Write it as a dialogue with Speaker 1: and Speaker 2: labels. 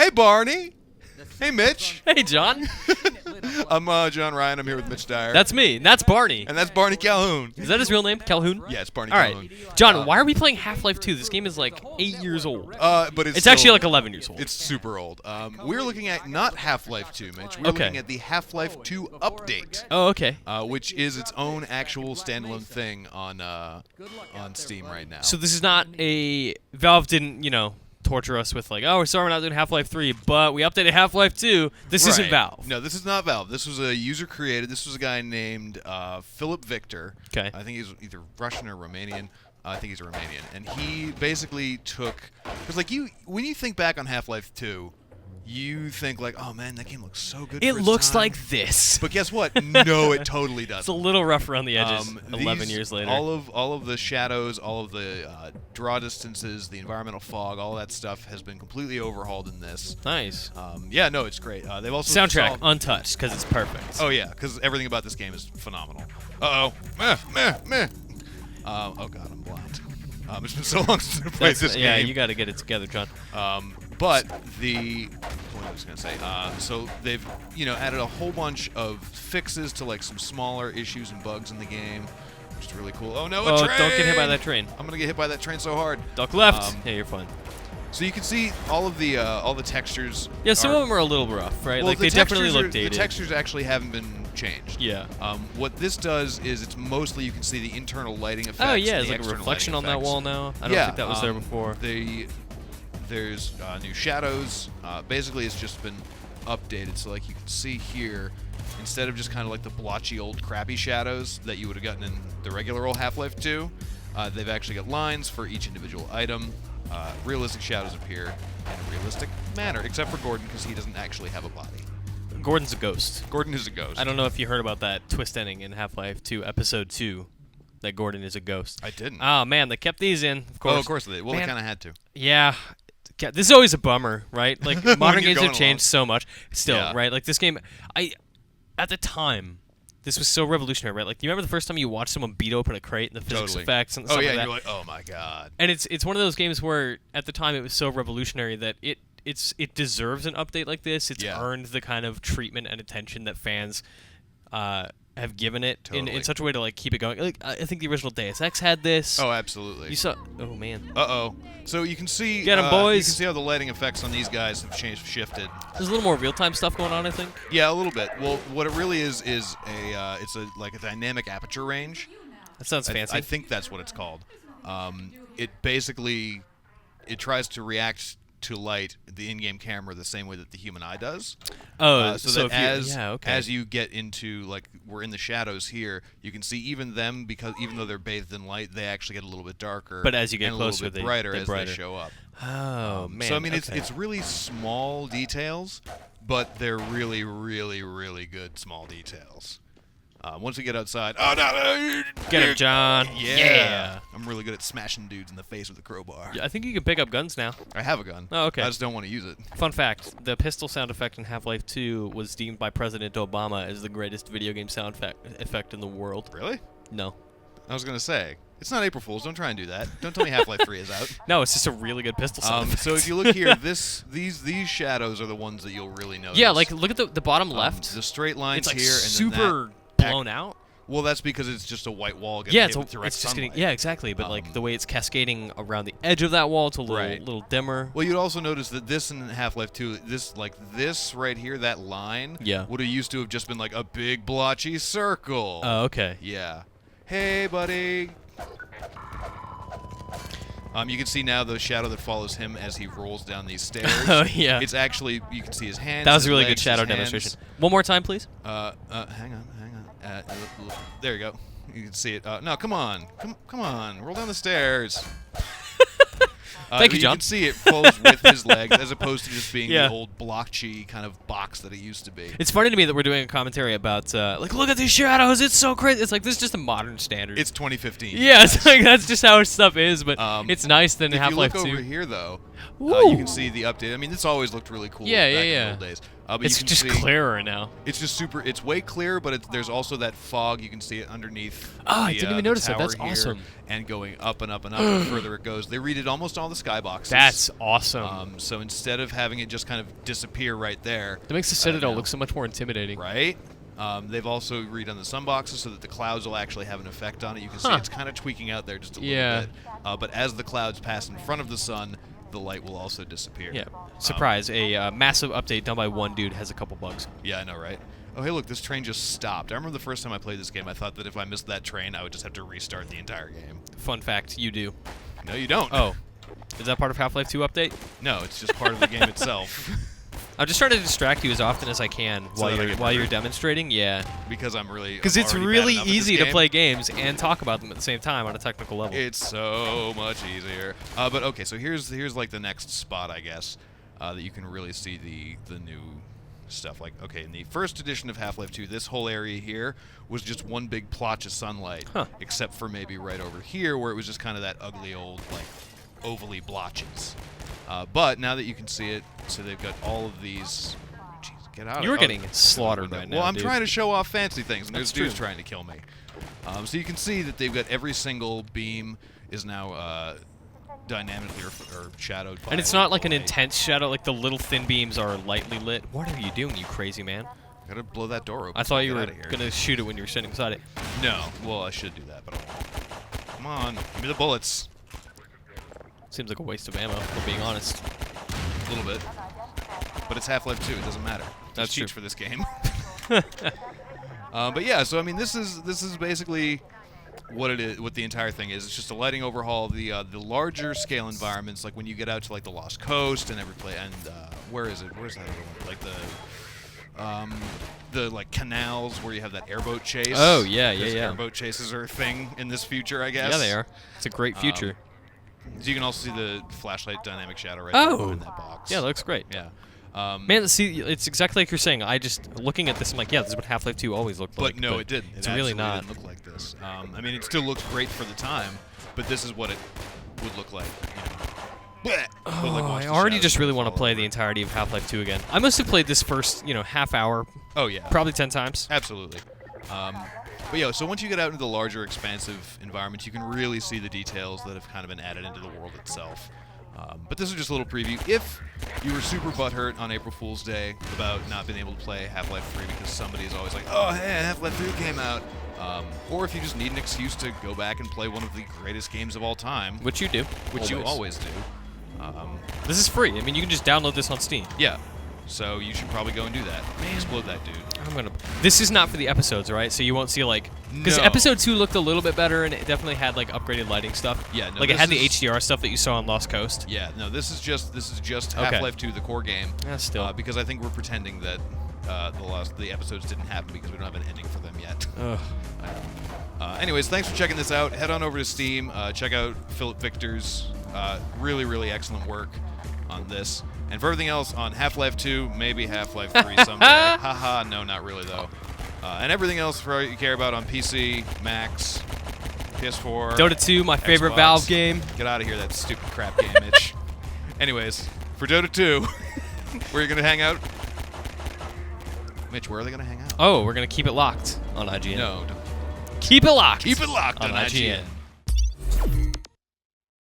Speaker 1: Hey, Barney. Hey, Mitch.
Speaker 2: Hey, John.
Speaker 1: I'm John Ryan. I'm here with Mitch Dyer.
Speaker 2: That's me. And that's Barney.
Speaker 1: And that's Barney Calhoun.
Speaker 2: Is that his real name? Calhoun?
Speaker 1: Yeah, it's Barney
Speaker 2: All
Speaker 1: Calhoun.
Speaker 2: right. John, why are we playing Half-Life 2? This game is like 8 years old.
Speaker 1: But it's
Speaker 2: actually like 11 years old.
Speaker 1: It's super old. We're looking at not Half-Life 2, Mitch. We're looking at the Half-Life 2 update.
Speaker 2: Oh, okay.
Speaker 1: Which is its own actual standalone thing on Steam right now.
Speaker 2: So this is not a... Valve didn't, torture us with like, oh, we're sorry we're not doing Half-Life 3, but we updated Half-Life 2. This isn't Valve.
Speaker 1: No, this is not Valve. This was a user created. This was a guy named Philip Victor.
Speaker 2: Okay.
Speaker 1: I think he's either Russian or Romanian. I think he's a Romanian. And he basically took... Because like when you think back on Half-Life 2, you think like, oh man, that game looks so good.
Speaker 2: It
Speaker 1: for its
Speaker 2: looks
Speaker 1: time.
Speaker 2: like this.
Speaker 1: But guess what? No, it totally doesn't.
Speaker 2: It's a little rough around the edges 11 years later.
Speaker 1: All of the shadows, all of the draw distances, the environmental fog, all that stuff has been completely overhauled in this.
Speaker 2: Nice.
Speaker 1: Yeah, no, it's great. They've also
Speaker 2: soundtrack untouched because it's perfect.
Speaker 1: Oh yeah, because everything about this game is phenomenal. Uh-oh. Meh. Oh god, I'm blind. It's been so long since I played this game.
Speaker 2: Yeah, you got to get it together, John.
Speaker 1: But what I was gonna say, so they've added a whole bunch of fixes to like some smaller issues and bugs in the game, which is really cool. Oh no, a train!
Speaker 2: Don't get hit by that train.
Speaker 1: I'm gonna get hit by that train so hard.
Speaker 2: Duck left. Yeah, you're fine.
Speaker 1: So you can see all the textures.
Speaker 2: Yeah, some of them are a little rough, right?
Speaker 1: Well,
Speaker 2: like they definitely look
Speaker 1: The
Speaker 2: dated.
Speaker 1: textures actually haven't been changed.
Speaker 2: Yeah.
Speaker 1: What this does is it's mostly you can see the internal lighting effects.
Speaker 2: Oh yeah, it's
Speaker 1: the
Speaker 2: like a reflection on that wall now. I don't think that was there before.
Speaker 1: There's new shadows. Basically, it's just been updated. So like you can see here, instead of just kind of like the blotchy old crappy shadows that you would have gotten in the regular old Half-Life 2, they've actually got lines for each individual item. Realistic shadows appear in a realistic manner, except for Gordon because he doesn't actually have a body.
Speaker 2: Gordon's a ghost.
Speaker 1: Gordon is a ghost.
Speaker 2: I don't know if you heard about that twist ending in Half-Life 2 Episode 2, that Gordon is a ghost.
Speaker 1: I didn't.
Speaker 2: Oh man, they kept these in. Of course.
Speaker 1: Oh, of course they did. Well, they kind of had to.
Speaker 2: Yeah. This is always a bummer, right? Like modern games have changed so much. Still,
Speaker 1: Yeah.
Speaker 2: right? Like this game, at the time, this was so revolutionary, right? Like, do you remember the first time you watched someone beat open a crate and the physics effects and stuff like that?
Speaker 1: and you're like, oh my god.
Speaker 2: And it's one of those games where at the time it was so revolutionary that it deserves an update like this. It's earned the kind of treatment and attention that fans have given it in such a way to like keep it going. Like I think the original Deus Ex had this.
Speaker 1: Oh, absolutely.
Speaker 2: You saw. Oh man.
Speaker 1: Uh-oh. So you can see.
Speaker 2: Get 'em, boys.
Speaker 1: You can see how the lighting effects on these guys have shifted.
Speaker 2: There's a little more real-time stuff going on, I think.
Speaker 1: Yeah, a little bit. Well, what it really is it's a dynamic aperture range.
Speaker 2: That sounds fancy.
Speaker 1: I think that's what it's called. It basically tries to react to light, the in-game camera, the same way that the human eye does.
Speaker 2: Oh,
Speaker 1: so that as you get into, like, we're in the shadows here, you can see even them, because even though they're bathed in light, they actually get a little bit darker.
Speaker 2: But as you get
Speaker 1: and
Speaker 2: closer,
Speaker 1: a little bit brighter as they show up.
Speaker 2: Oh man!
Speaker 1: So I mean, it's really small details, but they're really, really, really good small details. Once we get outside, oh no!
Speaker 2: Get him, John! Yeah!
Speaker 1: I'm really good at smashing dudes in the face with a crowbar.
Speaker 2: Yeah, I think you can pick up guns now.
Speaker 1: I have a gun.
Speaker 2: Oh, okay.
Speaker 1: I just don't want to use it.
Speaker 2: Fun fact: the pistol sound effect in Half-Life 2 was deemed by President Obama as the greatest video game sound effect in the world.
Speaker 1: Really?
Speaker 2: No.
Speaker 1: I was gonna say it's not April Fool's. Don't try and do that. Don't tell me Half-Life 3 is out.
Speaker 2: No, it's just a really good pistol sound effect.
Speaker 1: So if you look here, these shadows are the ones that you'll really notice.
Speaker 2: Yeah, like look at the bottom left.
Speaker 1: The straight lines
Speaker 2: it's like
Speaker 1: here, and
Speaker 2: super
Speaker 1: then
Speaker 2: blown out.
Speaker 1: Well, that's because it's just a white wall getting hit with direct sunlight.
Speaker 2: Yeah, exactly. But like the way it's cascading around the edge of that wall, it's a little dimmer.
Speaker 1: Well, you'd also notice that this in Half-Life 2, this right here, that line, would have used to have just been like a big blotchy circle.
Speaker 2: Oh, okay.
Speaker 1: Yeah. Hey, buddy. You can see now the shadow that follows him as he rolls down these stairs.
Speaker 2: Oh yeah.
Speaker 1: It's actually, you can see his hands.
Speaker 2: That was a really
Speaker 1: legs,
Speaker 2: good shadow demonstration. One more time, please.
Speaker 1: Hang on. There you go. You can see it. No, come on. Come on. Roll down the stairs.
Speaker 2: Thank you, John.
Speaker 1: You can see it folds with his legs as opposed to just being the old blotchy kind of box that it used to be.
Speaker 2: It's funny to me that we're doing a commentary about, like, look at these shadows. It's so crazy. It's like, this is just a modern standard.
Speaker 1: It's 2015.
Speaker 2: Yeah, it's like, that's just how stuff is, but it's nice than Half-Life 2.
Speaker 1: If you look over here, though, you can see the update. I mean, this always looked really cool back in the old days. But
Speaker 2: it's
Speaker 1: you can
Speaker 2: just
Speaker 1: see
Speaker 2: clearer now.
Speaker 1: It's just super. It's way clear, but there's also that fog. You can see it underneath.
Speaker 2: Oh, I didn't even notice that. That's awesome.
Speaker 1: And going up and up and up, the further it goes. They redid almost all the skyboxes.
Speaker 2: That's awesome.
Speaker 1: So instead of having it just kind of disappear right there,
Speaker 2: that makes the Citadel look so much more intimidating.
Speaker 1: Right. They've also redone the sunboxes so that the clouds will actually have an effect on it. You can see it's kind of tweaking out there just a little bit. But as the clouds pass in front of the sun, the light will also disappear.
Speaker 2: Yeah. Surprise, a massive update done by one dude has a couple bugs.
Speaker 1: Yeah, I know, right? Oh, hey, look, this train just stopped. I remember the first time I played this game, I thought that if I missed that train, I would just have to restart the entire game.
Speaker 2: Fun fact, you do.
Speaker 1: No, you don't.
Speaker 2: Oh. Is that part of Half-Life 2 update?
Speaker 1: No, it's just part of the game itself.
Speaker 2: I'm just trying to distract you as often as I can while you're demonstrating. Yeah.
Speaker 1: Because I'm really
Speaker 2: because it's really easy to play games and talk about them at the same time on a technical level.
Speaker 1: It's so much easier. But okay, so here's like the next spot, I guess, that you can really see the new stuff. Like, okay, in the first edition of Half-Life 2, this whole area here was just one big plotch of sunlight, except for maybe right over here where it was just kind of that ugly old like ovally blotches. But now that you can see it, so they've got all of these. Jeez, get out!
Speaker 2: You're getting slaughtered right now.
Speaker 1: Well, I'm
Speaker 2: dude.
Speaker 1: trying to show off fancy things, and
Speaker 2: That's
Speaker 1: there's dudes
Speaker 2: true.
Speaker 1: trying to kill me. So you can see that they've got every single beam is now dynamically or shadowed by.
Speaker 2: And it's not like an
Speaker 1: light.
Speaker 2: intense shadow. Like the little thin beams are lightly lit. What are you doing, you crazy man?
Speaker 1: Gotta blow that door open.
Speaker 2: I thought you
Speaker 1: Get
Speaker 2: were
Speaker 1: outta here.
Speaker 2: gonna shoot it when you were sitting beside it.
Speaker 1: No. Well, I should do that, but I won't. Come on, give me the bullets.
Speaker 2: Seems like a waste of ammo, if we're being honest.
Speaker 1: A little bit. But it's Half-Life 2. It doesn't matter.
Speaker 2: That's
Speaker 1: cheats
Speaker 2: true.
Speaker 1: for this game. But yeah, so I mean, this is basically what it is. What the entire thing is. It's just a lighting overhaul. The larger scale environments, like when you get out to like the Lost Coast and every place, and where is it? Where's that other one? Like the like canals where you have that airboat chase.
Speaker 2: Oh yeah, yeah.
Speaker 1: Airboat chases are a thing in this future, I guess.
Speaker 2: Yeah, they are. It's a great future.
Speaker 1: So you can also see the flashlight dynamic shadow right there behind that box.
Speaker 2: Yeah, that looks great.
Speaker 1: Yeah.
Speaker 2: Man, see, it's exactly like you're saying. I just, looking at this, I'm like, yeah, this is what Half-Life 2 always looked like.
Speaker 1: But no, it didn't.
Speaker 2: It's really not.
Speaker 1: Didn't look like this. I mean, it still looks great for the time, but this is what it would look like. You know.
Speaker 2: I already just really want to play the entirety of Half-Life 2 again. I must have played this first, half hour.
Speaker 1: Oh yeah.
Speaker 2: Probably 10 times.
Speaker 1: Absolutely. But yeah, so once you get out into the larger, expansive environments, you can really see the details that have kind of been added into the world itself. But this is just a little preview. If you were super butthurt on April Fool's Day about not being able to play Half-Life 3 because somebody is always like, oh, hey, Half-Life 3 came out, or if you just need an excuse to go back and play one of the greatest games of all time.
Speaker 2: Which you do.
Speaker 1: Which you always do.
Speaker 2: This is free. I mean, you can just download this on Steam.
Speaker 1: Yeah. So you should probably go and do that. Explode that dude.
Speaker 2: This is not for the episodes, right? So you won't see because
Speaker 1: No.
Speaker 2: episode 2 looked a little bit better and it definitely had like upgraded lighting stuff.
Speaker 1: Yeah, no,
Speaker 2: like it had the
Speaker 1: this is-
Speaker 2: HDR stuff that you saw on Lost Coast.
Speaker 1: Yeah, no, this is just
Speaker 2: Okay.
Speaker 1: Half-Life 2, the core game.
Speaker 2: Yeah, still.
Speaker 1: Because I think we're pretending that the episodes didn't happen because we don't have an ending for them yet.
Speaker 2: Ugh.
Speaker 1: Anyways, thanks for checking this out. Head on over to Steam. Check out Philip Victor's really, really excellent work on this. And for everything else on Half-Life 2, maybe Half-Life 3 someday. Haha, no, not really, though. And everything else for you care about on PC, Macs, PS4,
Speaker 2: Dota 2, my favorite
Speaker 1: Xbox.
Speaker 2: Valve game.
Speaker 1: Get out of here, that stupid crap game, Mitch. Anyways, for Dota 2, where are you going to hang out? Mitch, where are they going to hang out?
Speaker 2: Oh, we're going to keep it locked on IGN.
Speaker 1: No,
Speaker 2: Keep it locked.
Speaker 1: keep it locked on IGN.